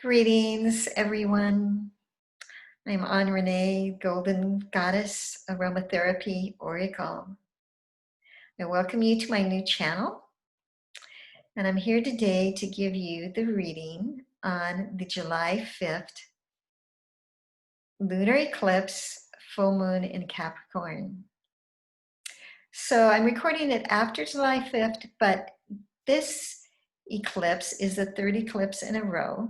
Greetings, everyone. I'm Ann-RaNae, Golden Goddess Aromatherapy Oracle. I welcome you to my new channel, and I'm here today to give you the reading on the July 5th Lunar Eclipse, full moon in Capricorn. So I'm recording it after July 5th, but this eclipse is the third eclipse in a row.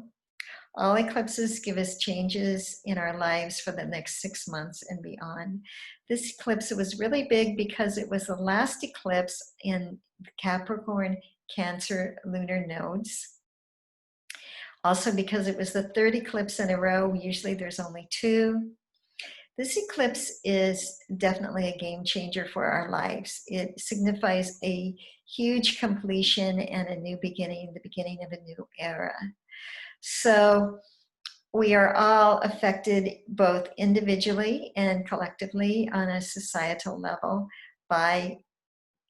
All eclipses give us changes in our lives for the next 6 months and beyond. This eclipse was really big because it was the last eclipse in the Capricorn Cancer lunar nodes. Also because it was the third eclipse in a row. Usually there's only 2. This eclipse is definitely a game changer for our lives. It signifies a huge completion and a new beginning, the beginning of a new era. So we are all affected both individually and collectively on a societal level by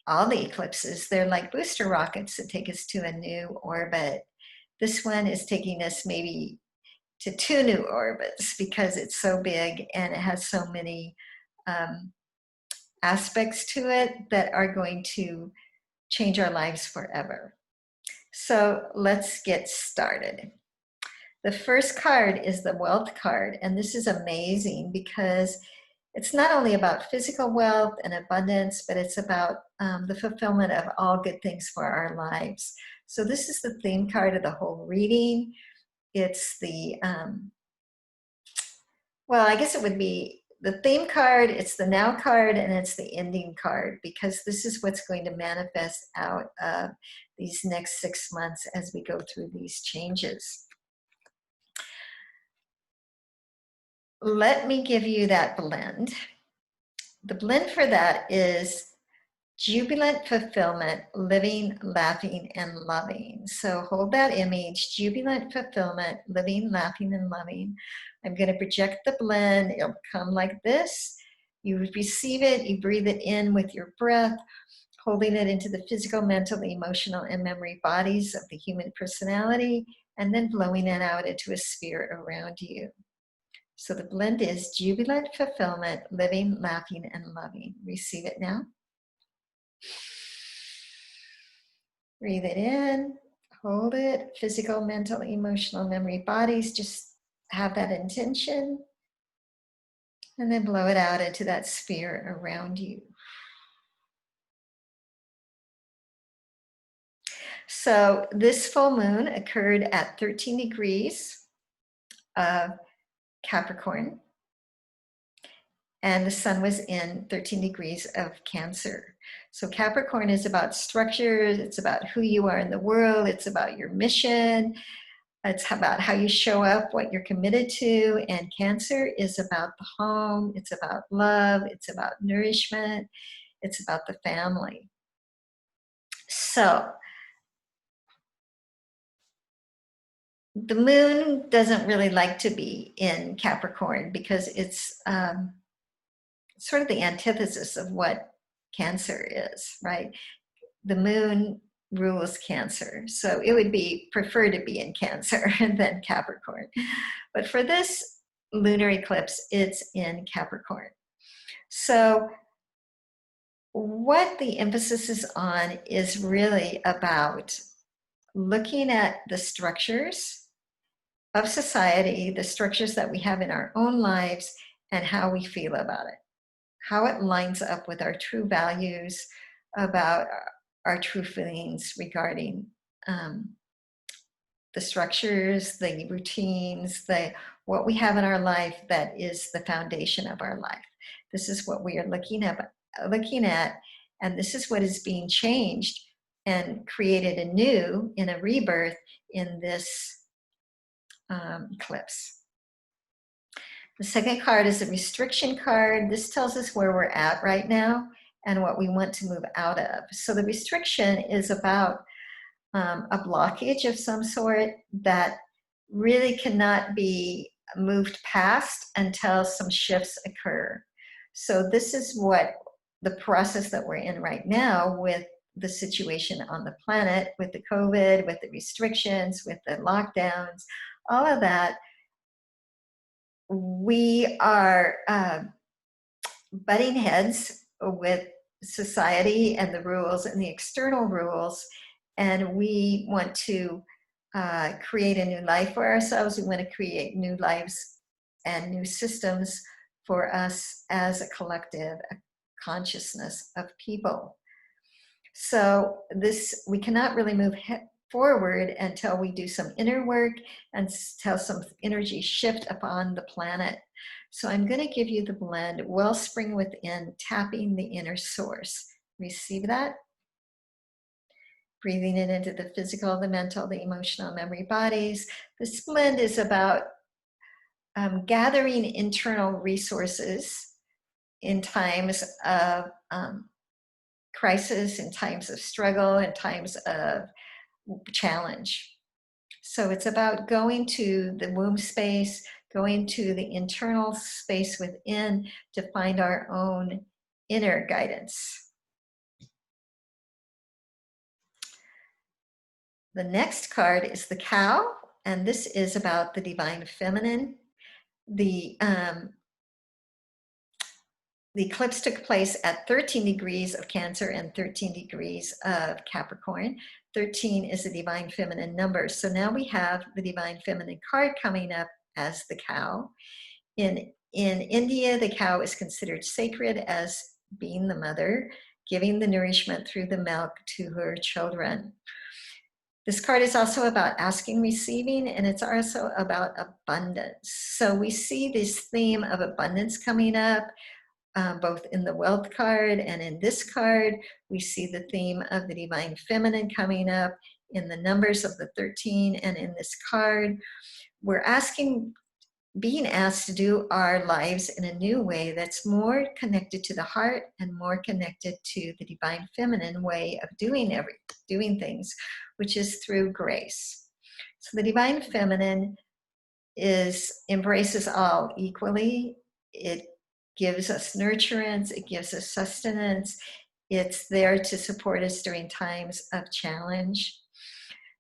all the eclipses. They're like booster rockets that take us to a new orbit. This one is taking us maybe to 2 new orbits because it's so big and it has so many aspects to it that are going to change our lives forever. So let's get started. The first card is the wealth card, and this is amazing because it's not only about physical wealth and abundance, but it's about the fulfillment of all good things for our lives. So this is the theme card of the whole reading. It's the, well, I guess it would be the theme card, it's the now card, and it's the ending card, because this is what's going to manifest out of these next 6 months as we go through these changes. Let me give you that blend. The blend for that is jubilant fulfillment, living, laughing, and loving. So hold that image, jubilant fulfillment, living, laughing, and loving. I'm going to project the blend. It'll come like this. You receive it, you breathe it in with your breath, holding it into the physical, mental, emotional, and memory bodies of the human personality, and then blowing it out into a sphere around you. So the blend is jubilant fulfillment, living, laughing, and loving. Receive it now. Breathe it in, hold it, physical, mental, emotional, memory bodies. Just have that intention. And then blow it out into that sphere around you. So this full moon occurred at 13 degrees of Capricorn, and the sun was in 13 degrees of Cancer. So Capricorn is about structures, it's about who you are in the world, it's about your mission, it's about how you show up, what you're committed to, and Cancer is about the home, it's about love, it's about nourishment, it's about the family. So the moon doesn't really like to be in Capricorn because it's sort of the antithesis of what Cancer is, right? The moon rules Cancer, so it would be preferred to be in Cancer than Capricorn. But for this lunar eclipse, it's in Capricorn. So what the emphasis is on is really about looking at the structures of society, the structures that we have in our own lives, and how we feel about it, how it lines up with our true values, about our true feelings regarding the structures, the routines, what we have in our life that is the foundation of our life. This is what we are looking at, and this is what is being changed and created anew in a rebirth in this eclipse. The second card is a restriction card. This tells us where we're at right now and what we want to move out of. So the restriction is about a blockage of some sort that really cannot be moved past until some shifts occur. So this is what the process that we're in right now with the situation on the planet, with the COVID, with the restrictions, with the lockdowns. all of that, we are butting heads with society and the rules and the external rules, and we want to create a new life for ourselves. We want to create new lives and new systems for us as a collective, a consciousness of people. So this, we cannot really move forward until we do some inner work and until some energy shift upon the planet. So I'm going to give you the blend, Wellspring Within, tapping the inner source. Receive that. Breathing it into the physical, the mental, the emotional, memory bodies. This blend is about gathering internal resources in times of crisis, in times of struggle, in times of challenge. So it's about going to the womb space, going to the internal space within to find our own inner guidance. The next card is the Cow, and this is about the divine feminine. The eclipse took place at 13 degrees of Cancer and 13 degrees of Capricorn. 13 is a divine feminine number. So now we have the divine feminine card coming up as the Cow. In India, the cow is considered sacred as being the mother, giving the nourishment through the milk to her children. This card is also about asking, receiving, and it's also about abundance. So we see this theme of abundance coming up, both in the wealth card and in this card. We see the theme of the divine feminine coming up in the numbers of the 13 and in this card. We're being asked to do our lives in a new way that's more connected to the heart and more connected to the divine feminine way of doing things, which is through grace. So the divine feminine embraces all equally. It gives us nurturance, it gives us sustenance, it's there to support us during times of challenge.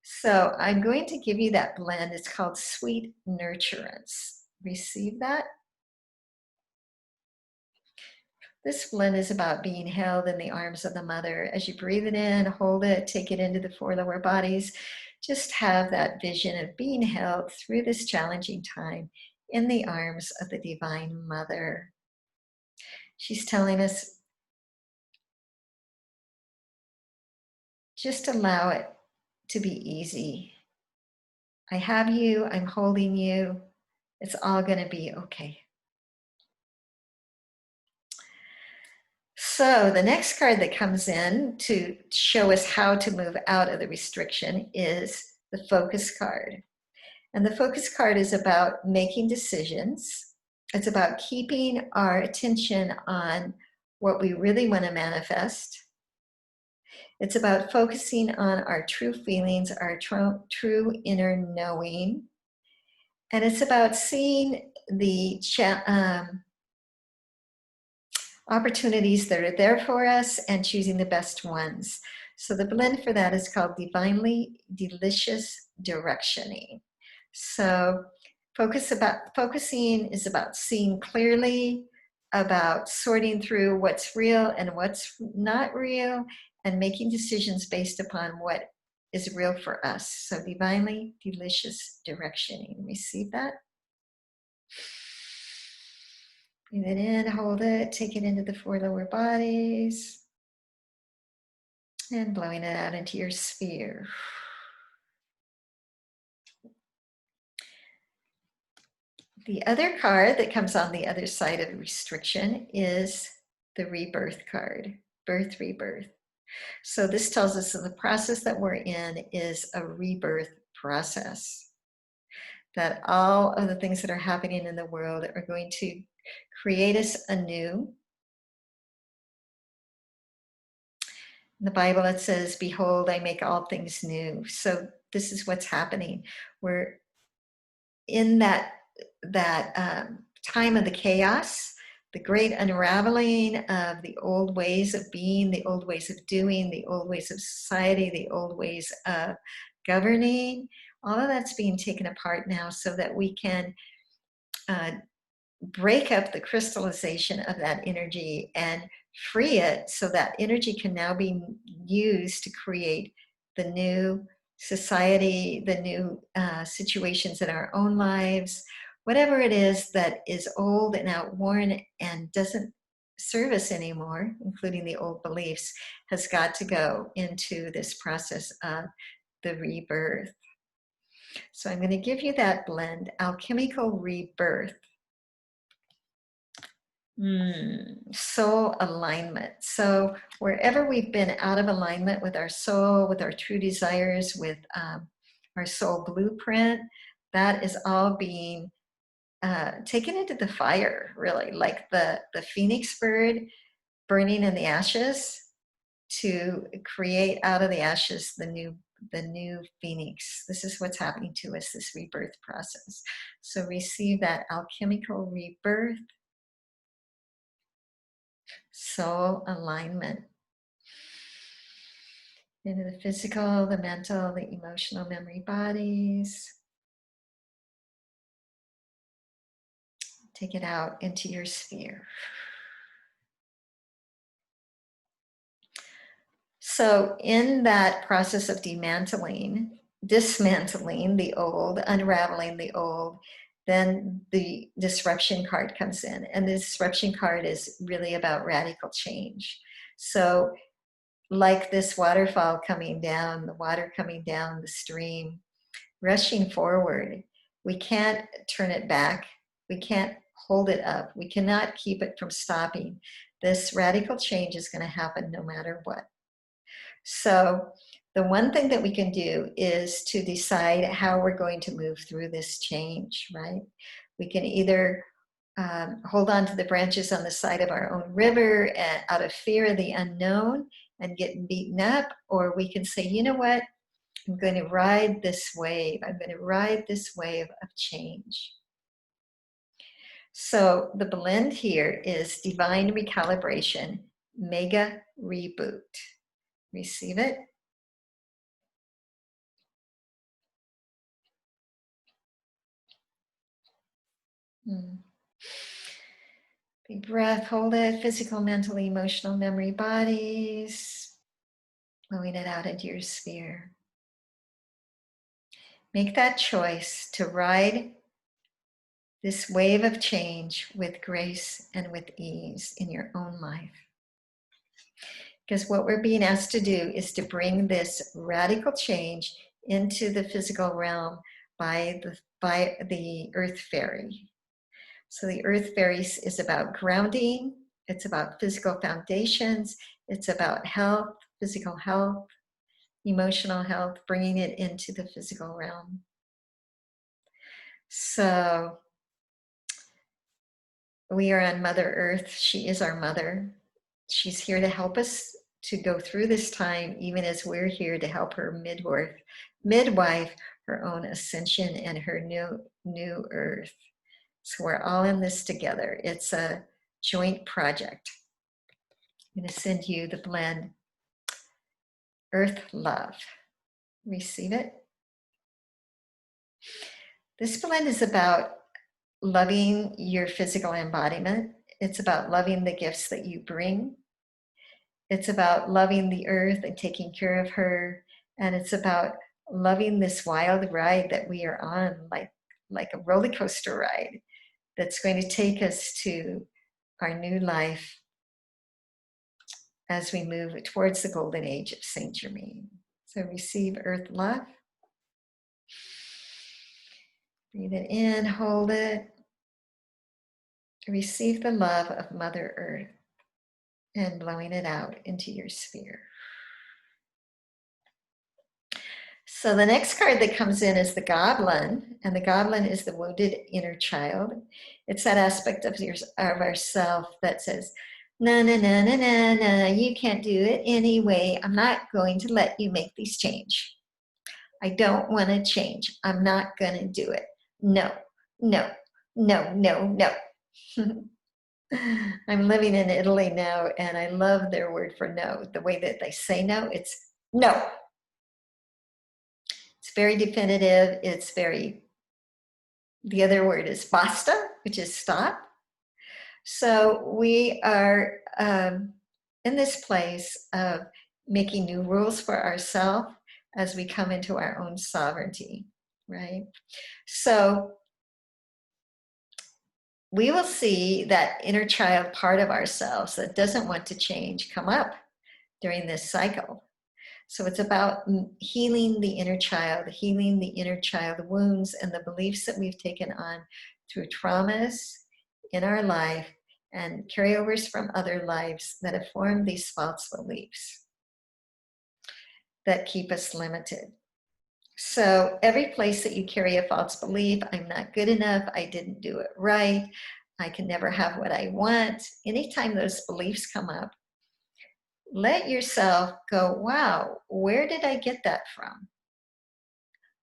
So I'm going to give you that blend. It's called Sweet Nurturance. Receive that. This blend is about being held in the arms of the mother. As you breathe it in, hold it, take it into the 4 lower bodies. Just have that vision of being held through this challenging time in the arms of the Divine Mother. She's telling us, just allow it to be easy. I have you, I'm holding you. It's all going to be okay. So the next card that comes in to show us how to move out of the restriction is the Focus card. And the Focus card is about making decisions. It's about keeping our attention on what we really want to manifest. It's about focusing on our true feelings, our true inner knowing. And it's about seeing the opportunities that are there for us and choosing the best ones. So the blend for that is called Divinely Delicious Directioning. So focusing is about seeing clearly, about sorting through what's real and what's not real, and making decisions based upon what is real for us. So Divinely Delicious Directioning. Receive that. Breathe it in, hold it, take it into the 4 lower bodies, and blowing it out into your sphere. The other card that comes on the other side of restriction is the Rebirth card, Birth, Rebirth. So this tells us that the process that we're in is a rebirth process. That all of the things that are happening in the world are going to create us anew. In the Bible, it says, "Behold, I make all things new." So this is what's happening. We're in that time of the chaos, the great unraveling of the old ways of being, the old ways of doing, the old ways of society, the old ways of governing. All of that's being taken apart now so that we can break up the crystallization of that energy and free it so that energy can now be used to create the new society, the new situations in our own lives, whatever it is that is old and outworn and doesn't serve us anymore, including the old beliefs, has got to go into this process of the rebirth. So I'm going to give you that blend, Alchemical Rebirth. Soul alignment. So wherever we've been out of alignment with our soul, with our true desires, with our soul blueprint, that is all being taken into the fire, really, like the phoenix bird burning in the ashes to create out of the ashes the new phoenix. This is what's happening to us, this rebirth process. So receive that alchemical rebirth, soul alignment into the physical, the mental, the emotional memory bodies. Take it out into your sphere. So in that process of dismantling the old, unraveling the old, then the disruption card comes in. And the disruption card is really about radical change. So like this waterfall coming down, the water coming down the stream, rushing forward, we can't turn it back. We can't hold it up. We cannot keep it from stopping. This radical change is going to happen no matter what. So the one thing that we can do is to decide how we're going to move through this change, right? We can either hold on to the branches on the side of our own river out of fear of the unknown and get beaten up, or we can say, you know what? I'm going to ride this wave. I'm going to ride this wave of change. So the blend here is Divine Recalibration, Mega Reboot. Receive it. Big breath, hold it. Physical, mental, emotional, memory bodies. Blowing it out into your sphere. Make that choice to ride this wave of change with grace and with ease in your own life. Because what we're being asked to do is to bring this radical change into the physical realm by the Earth Fairy. So the Earth Fairy is about grounding, it's about physical foundations, it's about health, physical health, emotional health, bringing it into the physical realm. So we are on Mother Earth. She is our mother. She's here to help us to go through this time, even as we're here to help her midwife her own ascension and her new earth. So we're all in this together. It's a joint project. I'm going to send you the blend, Earth Love. Receive it. This blend is about loving your physical embodiment. It's about loving the gifts that you bring. It's about loving the earth and taking care of her. And it's about loving this wild ride that we are on, like a roller coaster ride that's going to take us to our new life as we move towards the golden age of Saint Germain. So receive Earth Love. Breathe it in, hold it. Receive the love of Mother Earth and blowing it out into your sphere. So the next card that comes in is the Goblin, and the Goblin is the wounded inner child. It's that aspect of ourself that says, no, no, no, no, no, no, you can't do it anyway. I'm not going to let you make these change. I don't want to change. I'm not going to do it. No, no, no, no, no. I'm living in Italy now, and I love their word for no. The way that they say no, it's no. It's very definitive. It's very, the other word is basta, which is stop. So we are in this place of making new rules for ourselves as we come into our own sovereignty, right? So we will see that inner child part of ourselves that doesn't want to change come up during this cycle. So it's about healing the inner child wounds and the beliefs that we've taken on through traumas in our life and carryovers from other lives that have formed these false beliefs that keep us limited. So every place that you carry a false belief, I'm not good enough, I didn't do it right, I can never have what I want, anytime those beliefs come up, let yourself go, wow, where did I get that from?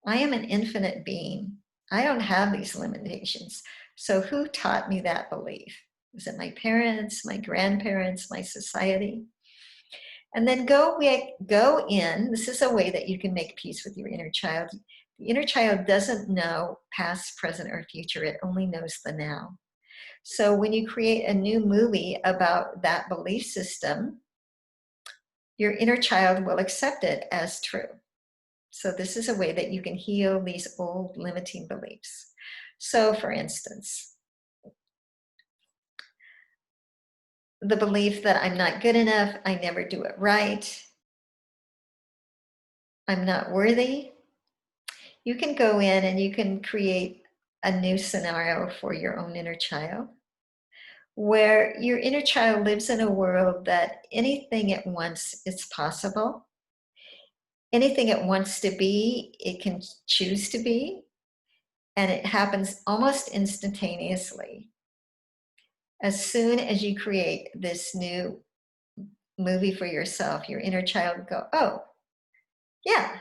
I am an infinite being. I don't have these limitations. So who taught me that belief? Was it my parents, my grandparents, my society? And then go in. This is a way that you can make peace with your inner child. The inner child doesn't know past, present, or future. It only knows the now. So when you create a new movie about that belief system, your inner child will accept it as true. So this is a way that you can heal these old limiting beliefs. So for instance, the belief that I'm not good enough, I never do it right, I'm not worthy, you can go in and you can create a new scenario for your own inner child, where your inner child lives in a world that anything it wants is possible. Anything it wants to be, it can choose to be, and it happens almost instantaneously. As soon as you create this new movie for yourself, your inner child will go, oh, yeah,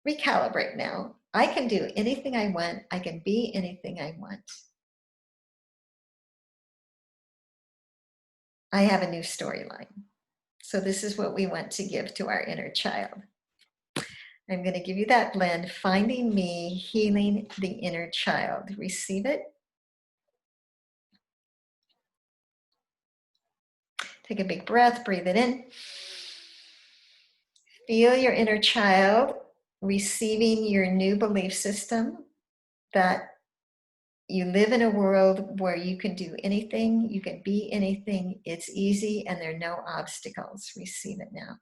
recalibrate now. I can do anything I want. I can be anything I want. I have a new storyline. So this is what we want to give to our inner child. I'm going to give you that blend, Finding Me, Healing the Inner Child. Receive it. Take a big breath, breathe it in. Feel your inner child receiving your new belief system that you live in a world where you can do anything, you can be anything, it's easy, and there are no obstacles. Receive it now.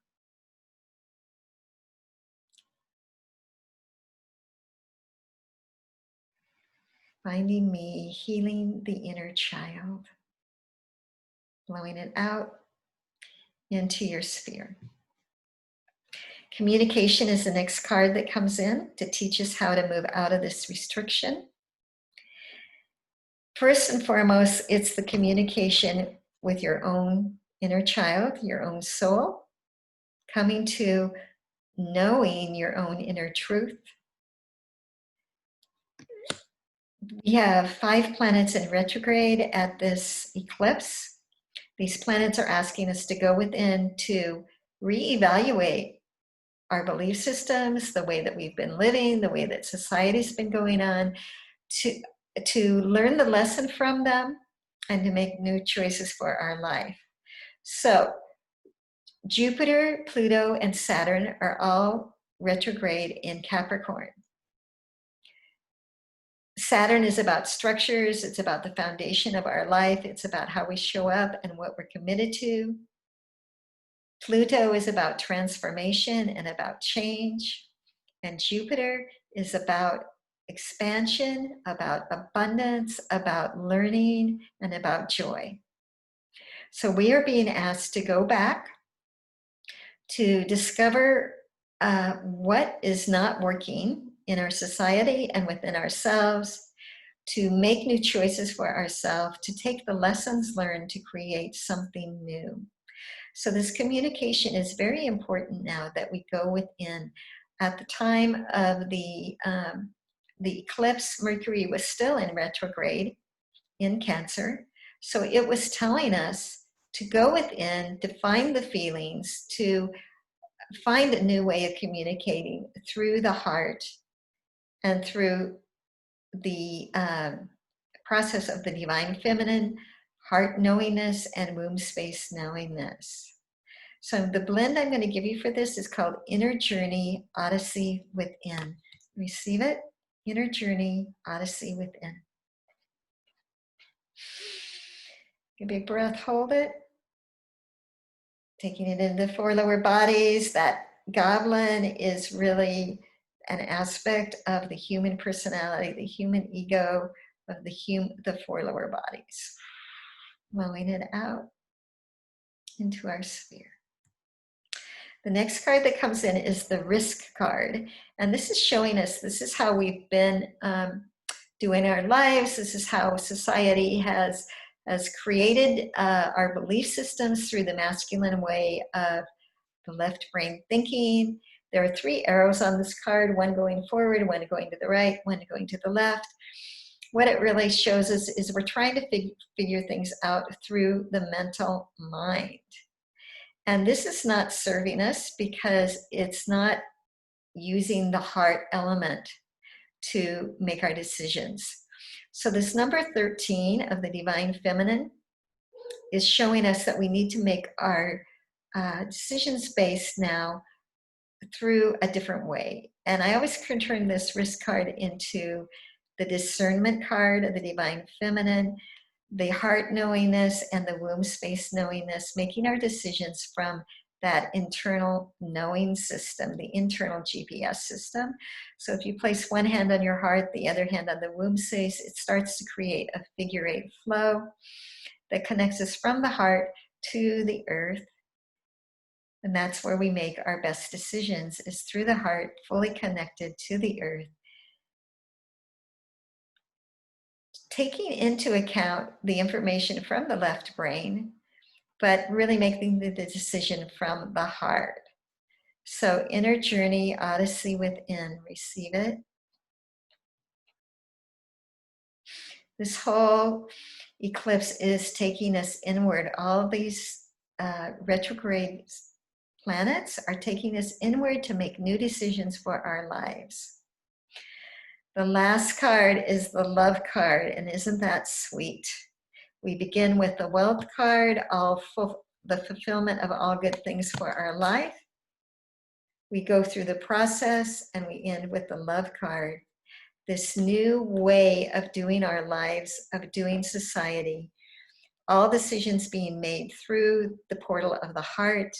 Finding Me, healing the inner child. Blowing it out into your sphere. Communication is the next card that comes in to teach us how to move out of this restriction. First and foremost, it's the communication with your own inner child, your own soul, coming to knowing your own inner truth. We have 5 planets in retrograde at this eclipse. These planets are asking us to go within to reevaluate our belief systems, the way that we've been living, the way that society's been going on, to learn the lesson from them and to make new choices for our life. So Jupiter, Pluto, and Saturn are all retrograde in Capricorn. Saturn is about structures, it's about the foundation of our life, it's about how we show up and what we're committed to. Pluto is about transformation and about change. And Jupiter is about expansion, about abundance, about learning, and about joy. So we are being asked to go back to discover what is not working in our society and within ourselves, to make new choices for ourselves, to take the lessons learned to create something new. So this communication is very important now that we go within. At the time of the eclipse, Mercury was still in retrograde in Cancer. So it was telling us to go within, to find the feelings, to find a new way of communicating through the heart and through the process of the divine feminine, heart knowingness, and womb space knowingness. So the blend I'm going to give you for this is called Inner Journey, Odyssey Within. Receive it. Inner Journey, Odyssey Within. Give a big breath, hold it. Taking it into the four lower bodies. That goblin is really an aspect of the human personality, the human ego of the four lower bodies. Blowing it out into our sphere. The next card that comes in is the Risk card. And this is showing us, this is how we've been doing our lives. This is how society has created our belief systems through the masculine way of the left brain thinking. There are 3 arrows on this card, one going forward, one going to the right, one going to the left. What it really shows us is we're trying to figure things out through the mental mind. And this is not serving us because it's not using the heart element to make our decisions. So this number 13 of the divine feminine is showing us that we need to make our decisions based now through a different way. And I always can turn this Risk card into the discernment card of the divine feminine, the heart knowingness, and the womb space knowingness, making our decisions from that internal knowing system, the internal GPS system. So if you place one hand on your heart, the other hand on the womb space, it starts to create a figure 8 flow that connects us from the heart to the earth. And that's where we make our best decisions, is through the heart, fully connected to the earth. Taking into account the information from the left brain, but really making the decision from the heart. So Inner Journey, Odyssey Within, receive it. This whole eclipse is taking us inward. All these retrograde planets are taking us inward to make new decisions for our lives. The last card is the Love card, and isn't that sweet? We begin with the Wealth card, the fulfillment of all good things for our life. We go through the process and we end with the Love card. This new way of doing our lives, of doing society, all decisions being made through the portal of the heart,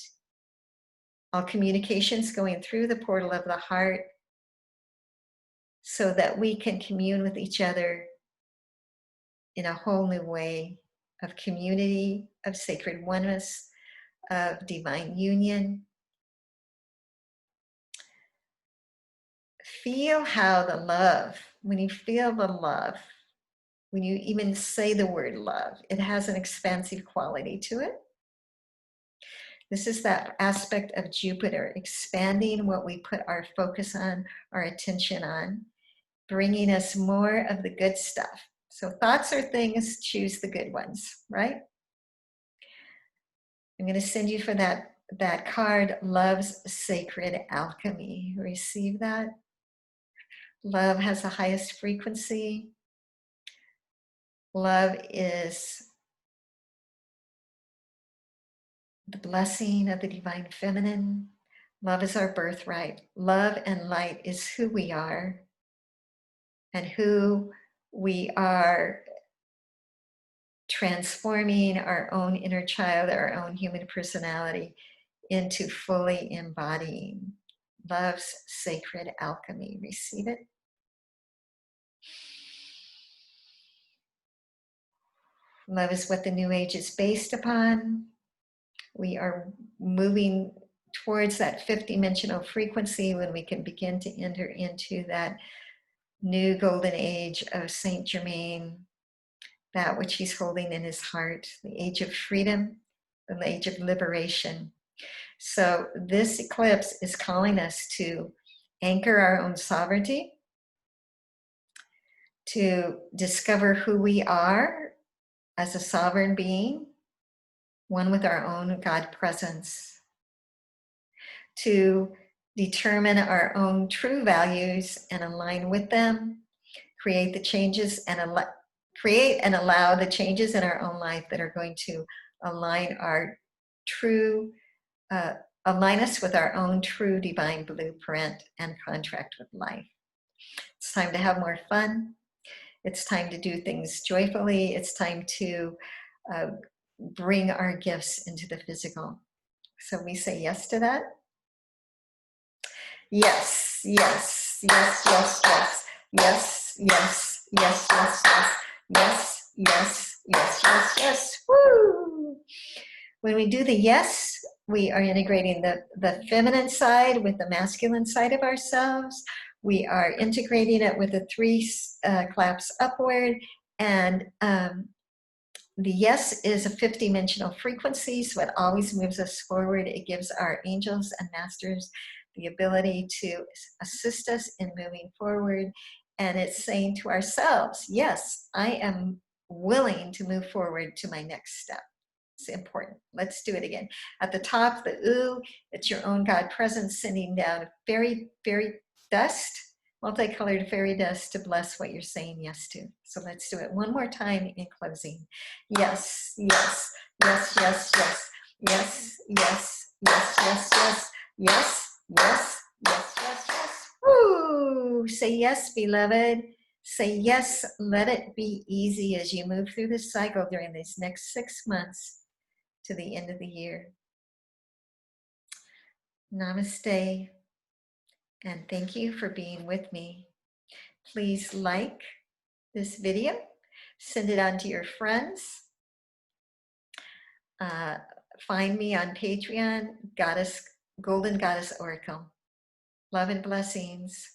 all communications going through the portal of the heart, so that we can commune with each other in a whole new way of community, of sacred oneness, of divine union. Feel how the love, when you feel the love, when you even say the word love, it has an expansive quality to it. This is that aspect of Jupiter, expanding what we put our focus on, our attention on, bringing us more of the good stuff. So thoughts are things, choose the good ones, right? I'm going to send you for that card, Love's Sacred Alchemy. Receive that. Love has the highest frequency. Love is the blessing of the divine feminine. Love is our birthright. Love and light is who we are, and who we are transforming our own inner child, our own human personality, into fully embodying. Love's Sacred Alchemy. Receive it. Love is what the New Age is based upon. We are moving towards that 5th dimensional frequency when we can begin to enter into that new golden age of Saint Germain, that which he's holding in his heart, the age of freedom, the age of liberation. So this eclipse is calling us to anchor our own sovereignty, to discover who we are as a sovereign being, one with our own God presence, to determine our own true values and align with them, create the changes and allow the changes in our own life that are going to align our true, align us with our own true divine blueprint and contract with life. It's time to have more fun. It's time to do things joyfully. It's time to bring our gifts into the physical. So we say yes to that. Yes, yes, yes, yes, yes, yes, yes, yes, yes, yes, yes, yes, yes, yes, yes. Woo! When we do the yes, we are integrating the feminine side with the masculine side of ourselves. We are integrating it with the 3 claps upward, and the yes is a 5th-dimensional frequency, so it always moves us forward. It gives our angels and masters the ability to assist us in moving forward. And it's saying to ourselves, yes, I am willing to move forward to my next step. It's important. Let's do it again. At the top, the ooh, it's your own God presence sending down fairy dust, multicolored fairy dust to bless what you're saying yes to. So let's do it one more time in closing. Yes, yes, yes, yes, yes, yes, yes, yes, yes, yes, yes, yes, yes, yes, yes. Woo! Say yes, beloved. Say yes, let it be easy as you move through this cycle during these next 6 months to the end of the year. Namaste, and thank you for being with me. Please like this video, send it on to your friends. Find me on Patreon, Golden Goddess Oracle. Love and blessings.